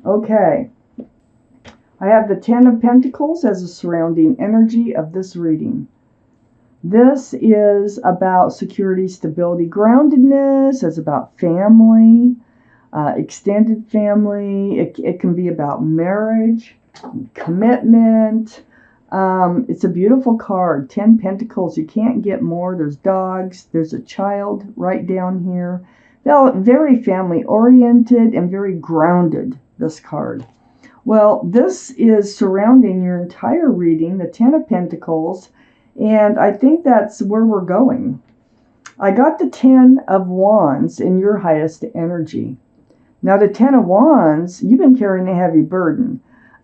Okay. I have the Ten of Pentacles as a surrounding energy of this reading. This is about security, stability, groundedness. It's about family, extended family. It can be about marriage, commitment. It's a beautiful card. 10 Pentacles. You can't get more. There's dogs. There's a child right down here. Very family oriented and very grounded, this card. Well, this is surrounding your entire reading, the Ten of Pentacles, and I think that's where we're going. I got the Ten of Wands in your highest energy. Now, the Ten of Wands, you've been carrying a heavy burden,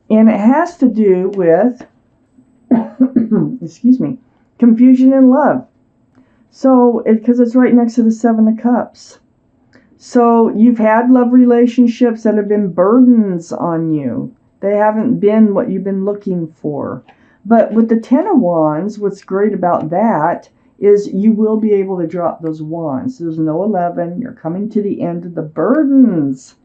and it has to do with, excuse me, confusion and love. So, because it's right next to the Seven of Cups. So you've had love relationships that have been burdens on you. They haven't been what you've been looking for. But with the Ten of Wands, what's great about that is you will be able to drop those wands. There's no 11. You're coming to the end of the burdens.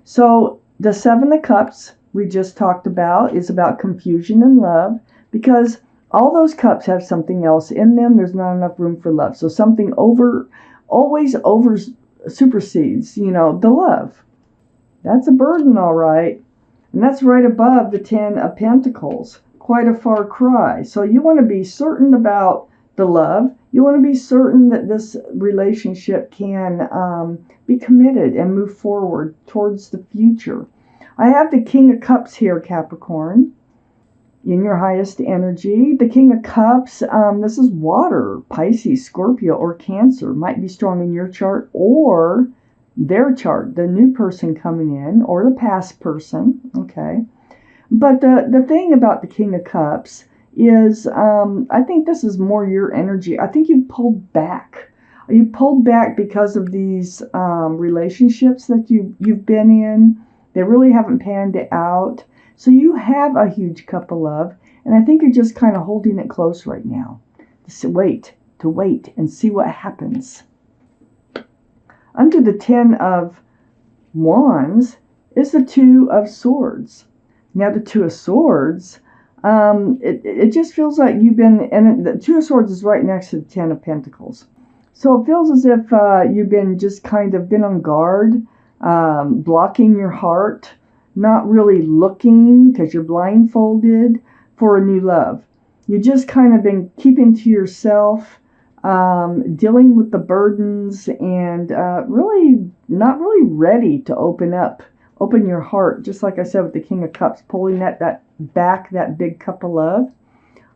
So the Seven of Cups we just talked about is about confusion and love, because all those cups have something else in them. There's not enough room for love. So something always supersedes, the love. That's a burden, all right. And that's right above the Ten of Pentacles. Quite a far cry. So you want to be certain about the love. You want to be certain that this relationship can be committed and move forward towards the future. I have the King of Cups here, Capricorn, in your highest energy. The King of Cups, this is water, Pisces, Scorpio, or Cancer. Might be strong in your chart or their chart, the new person coming in, or the past person, okay? But the thing about the King of Cups is, I think this is more your energy. I think you pulled back. You pulled back because of these relationships that you've been in. They really haven't panned out. So you have a huge cup of love, and I think you're just kind of holding it close right now. To wait and see what happens. Under the Ten of Wands is the Two of Swords. Now the Two of Swords, it just feels like you've been, and the Two of Swords is right next to the Ten of Pentacles. So it feels as if you've been just kind of been on guard, blocking your heart, not really looking because you're blindfolded for a new love. You just kind of been keeping to yourself, dealing with the burdens, and really not really ready to open your heart. Just like I said with the King of Cups, pulling that big cup of love.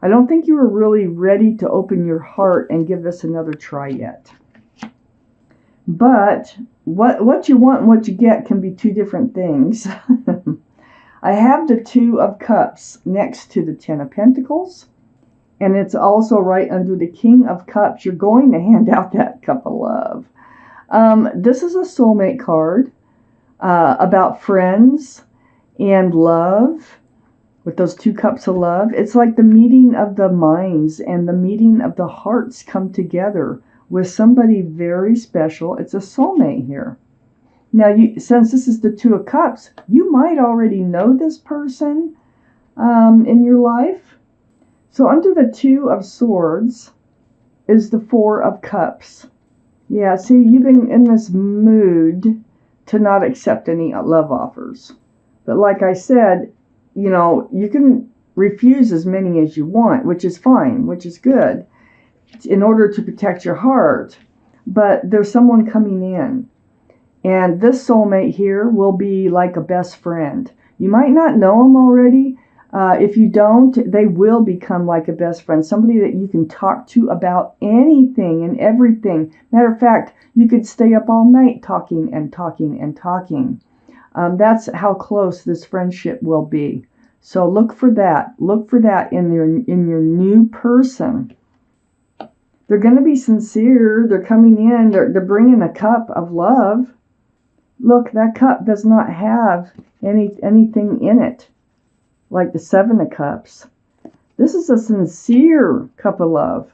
I don't think you were really ready to open your heart and give this another try yet. But what you want and what you get can be two different things. I have the Two of Cups next to the Ten of Pentacles, and it's also right under the King of Cups. You're going to hand out that cup of love. This is a soulmate card about friends and love. With those two cups of love, it's like the meeting of the minds and the meeting of the hearts come together with somebody very special. It's a soulmate here. Now, since this is the Two of Cups, you might already know this person in your life. So under the Two of Swords is the Four of Cups. Yeah, see, you've been in this mood to not accept any love offers. But like I said, you can refuse as many as you want, which is fine, which is good, in order to protect your heart. But there's someone coming in. And this soulmate here will be like a best friend. You might not know them already. If you don't, they will become like a best friend. Somebody that you can talk to about anything and everything. Matter of fact, you could stay up all night talking and talking and talking. That's how close this friendship will be. So look for that. Look for that in your new person. They're going to be sincere. They're coming in. They're bringing a cup of love. Look, that cup does not have anything in it, like the Seven of Cups. This is a sincere cup of love.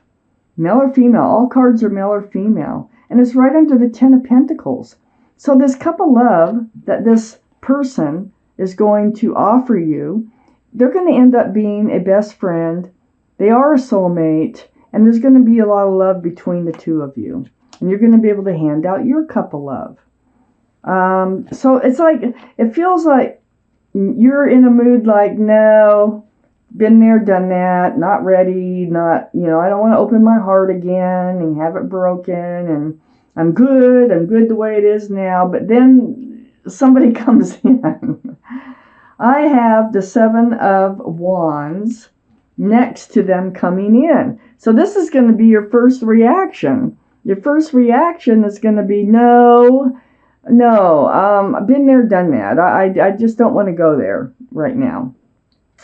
Male or female. All cards are male or female. And it's right under the Ten of Pentacles. So this cup of love that this person is going to offer you. They're going to end up being a best friend. They are a soulmate, and there's going to be a lot of love between the two of you. And you're going to be able to hand out your cup of love. So it's like, it feels like you're in a mood like, no, been there, done that, not ready, not, I don't want to open my heart again and have it broken, and I'm good the way it is now. But then somebody comes in. I have the Seven of Wands next to them coming in. So this is going to be your first reaction. Your first reaction is going to be, no, I've been there, done that. I just don't want to go there right now.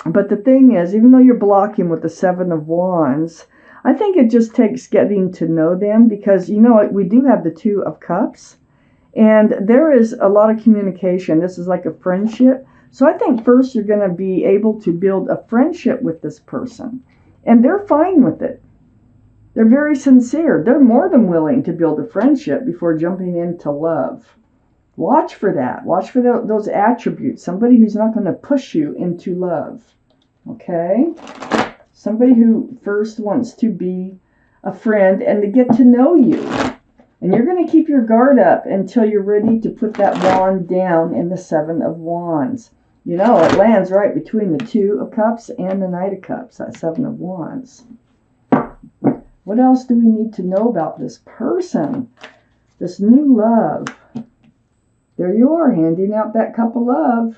But the thing is, even though you're blocking with the Seven of Wands, I think it just takes getting to know them, because, we do have the Two of Cups, and there is a lot of communication. This is like a friendship. So I think first you're going to be able to build a friendship with this person, and they're fine with it. They're very sincere. They're more than willing to build a friendship before jumping into love. Watch for that. Watch for those attributes. Somebody who's not going to push you into love. Okay? Somebody who first wants to be a friend and to get to know you. And you're going to keep your guard up until you're ready to put that wand down in the Seven of Wands. It lands right between the Two of Cups and the Knight of Cups, that Seven of Wands. What else do we need to know about this person? This new love. There you are, handing out that cup of love.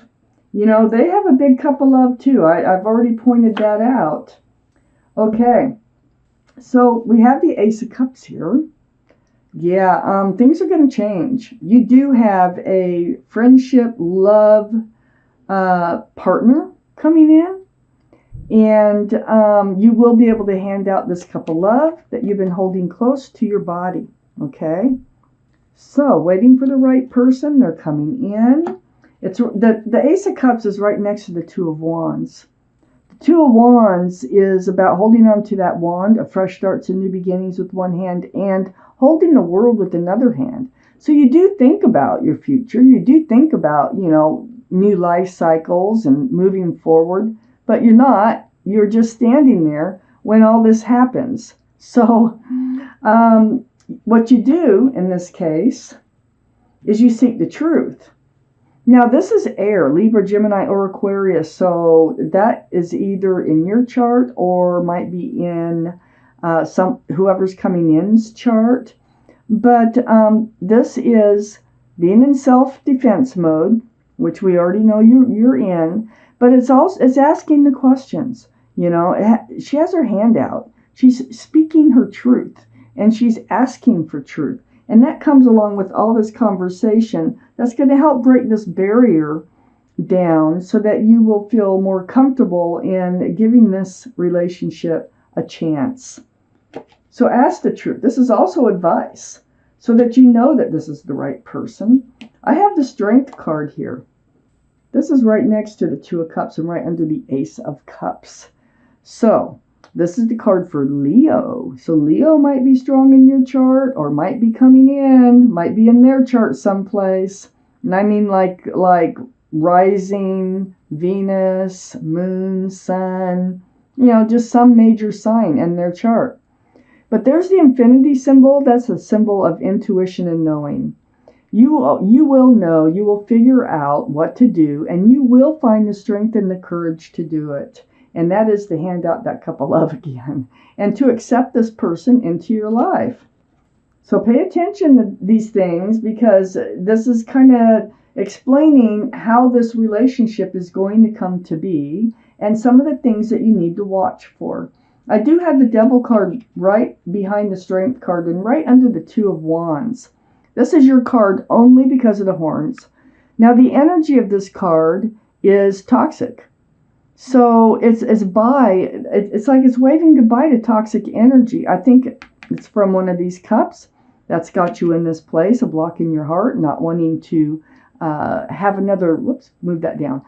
They have a big cup of love too. I've already pointed that out. Okay, so we have the Ace of Cups here. Yeah, things are going to change. You do have a friendship, love partner coming in. And you will be able to hand out this cup of love that you've been holding close to your body. Okay? So, waiting for the right person. They're coming in. It's the Ace of Cups is right next to the Two of Wands. The Two of Wands is about holding on to that wand of fresh starts and new beginnings with one hand, and holding the world with another hand. So you do think about your future. You do think about, new life cycles and moving forward. But you're not. You're just standing there when all this happens. So what you do in this case is you seek the truth. Now, this is air, Libra, Gemini, or Aquarius. So that is either in your chart or might be in whoever's coming in's chart. But this is being in self-defense mode, which we already know you're in. But it's asking the questions. She has her hand out. She's speaking her truth, and she's asking for truth. And that comes along with all this conversation that's going to help break this barrier down so that you will feel more comfortable in giving this relationship a chance. So ask the truth. This is also advice so that you know that this is the right person. I have the Strength card here. This is right next to the Two of Cups and right under the Ace of Cups. So this is the card for Leo. So Leo might be strong in your chart, or might be coming in, might be in their chart someplace. And I mean like rising, Venus, moon, sun, just some major sign in their chart. But there's the infinity symbol. That's a symbol of intuition and knowing. You will know, you will figure out what to do, and you will find the strength and the courage to do it. And that is to hand out that cup of love again, and to accept this person into your life. So pay attention to these things, because this is kind of explaining how this relationship is going to come to be, and some of the things that you need to watch for. I do have the Devil card right behind the Strength card and right under the Two of Wands. This is your card only because of the horns. Now, the energy of this card is toxic. So it's like it's waving goodbye to toxic energy. I think it's from one of these cups that's got you in this place of blocking your heart, not wanting to have another, move that down.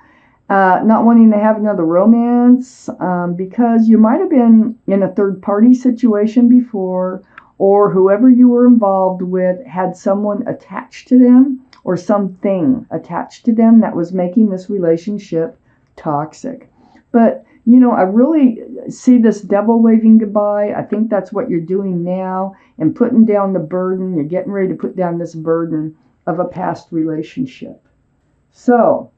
Not wanting to have another romance because you might have been in a third-party situation before, or whoever you were involved with had someone attached to them, or something attached to them that was making this relationship toxic. But, you know, I really see this devil waving goodbye. I think that's what you're doing now, and putting down the burden. You're getting ready to put down this burden of a past relationship. So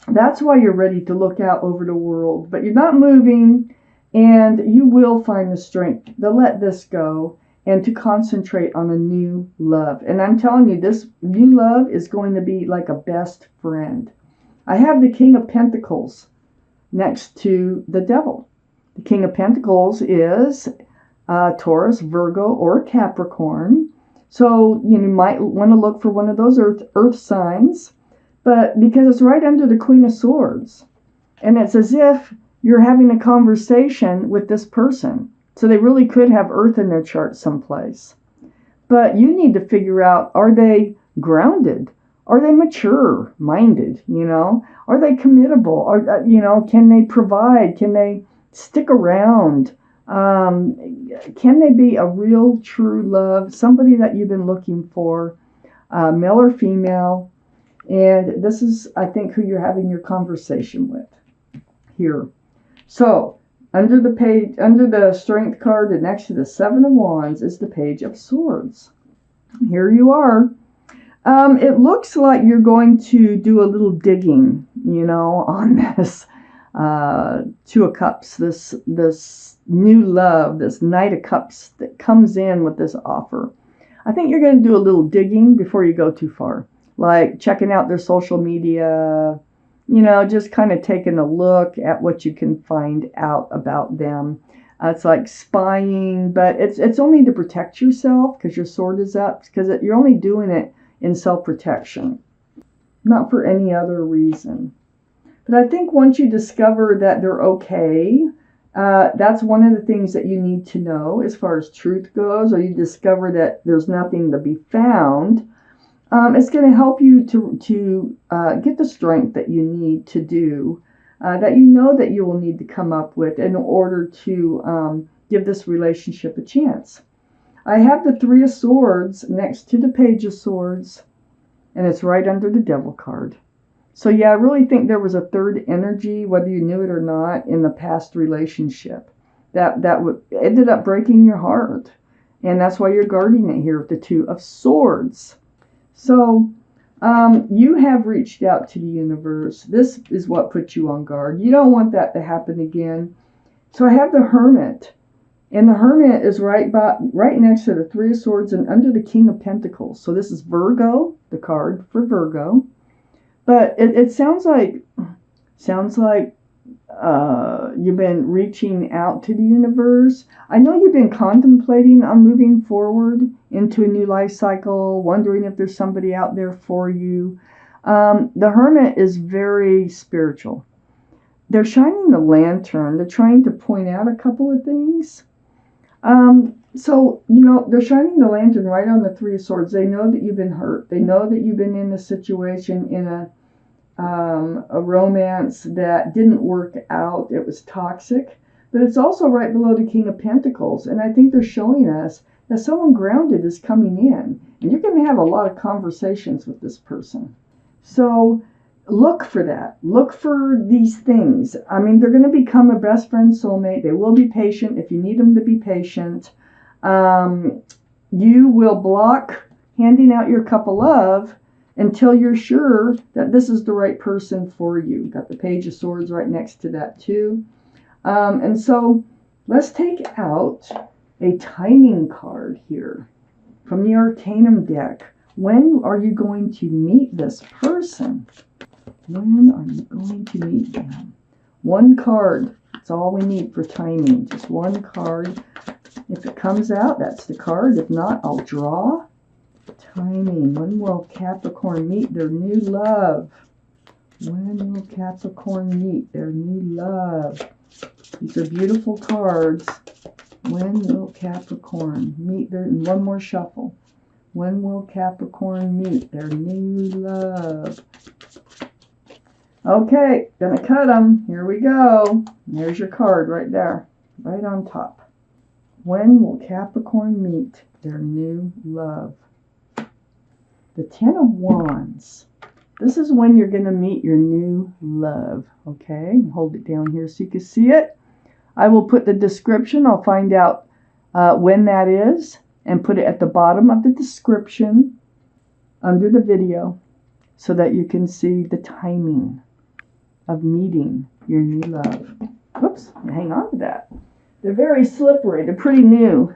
that's why you're ready to look out over the world, but you're not moving, and you will find the strength to let this go and to concentrate on a new love. And I'm telling you, this new love is going to be like a best friend. I have the King of Pentacles next to the Devil. The King of Pentacles is Taurus, Virgo, or Capricorn. So you might want to look for one of those earth signs, but because it's right under the Queen of Swords, and it's as if you're having a conversation with this person. So they really could have earth in their chart someplace. But you need to figure out, are they grounded? Are they mature minded? You know, are they committable? Are, you know, can they provide? Can they stick around? Can they be a real true love? Somebody that you've been looking for, male or female. And this is, I think, who you're having your conversation with here. So, under the page, under the Strength card and next to the Seven of Wands is the Page of Swords. Here you are. It looks like you're going to do a little digging, you know, on this Two of Cups, this new love, this Knight of Cups that comes in with this offer. I think you're going to do a little digging before you go too far, like checking out their social media, you know, just kind of taking a look at what you can find out about them. It's like spying, but it's only to protect yourself because your sword is up, because you're only doing it in self-protection, not for any other reason. But I think once you discover that they're okay, that's one of the things that you need to know as far as truth goes, or you discover that there's nothing to be found. It's going to help you to get the strength that you need to do, that you know that you will need to come up with in order to give this relationship a chance. I have the Three of Swords next to the Page of Swords, and it's right under the Devil card. So yeah, I really think there was a third energy, whether you knew it or not, in the past relationship that ended up breaking your heart. And that's why you're guarding it here with the Two of Swords. So you have reached out to the universe. This is what put you on guard. You don't want that to happen again. So I have the Hermit. And the Hermit is right next to the Three of Swords and under the King of Pentacles. So this is Virgo, the card for Virgo. But it sounds like you've been reaching out to the universe. I know you've been contemplating on moving forward into a new life cycle, wondering if there's somebody out there for you. The Hermit is very spiritual. They're shining the lantern. They're trying to point out a couple of things. So, you know, they're shining the lantern right on the Three of Swords. They know that you've been hurt. They know that you've been in a situation, in a romance that didn't work out. It was toxic. But it's also right below the King of Pentacles. And I think they're showing us that someone grounded is coming in. And you're going to have a lot of conversations with this person. So look for that. Look for these things. I mean, they're going to become a best friend, soulmate. They will be patient if you need them to be patient. You will block handing out your cup of love until you're sure that this is the right person for you. Got the Page of Swords right next to that too. And so let's take out a timing card here from the Arcanum deck. When are you going to meet this person? When are you going to meet them? One card. That's all we need for timing. Just one card. If it comes out, that's the card. If not, I'll draw. Timing. When will Capricorn meet their new love? When will Capricorn meet their new love? These are beautiful cards. When will Capricorn meet their... One more shuffle. When will Capricorn meet their new love? Okay, gonna cut them. Here we go. There's your card right there, right on top. When will Capricorn meet their new love? The Ten of Wands. This is when you're going to meet your new love. Okay, hold it down here so you can see it. I will put the description. I'll find out when that is and put it at the bottom of the description under the video so that you can see the timing of meeting your new love. Whoops, hang on to that. They're very slippery. They're pretty new.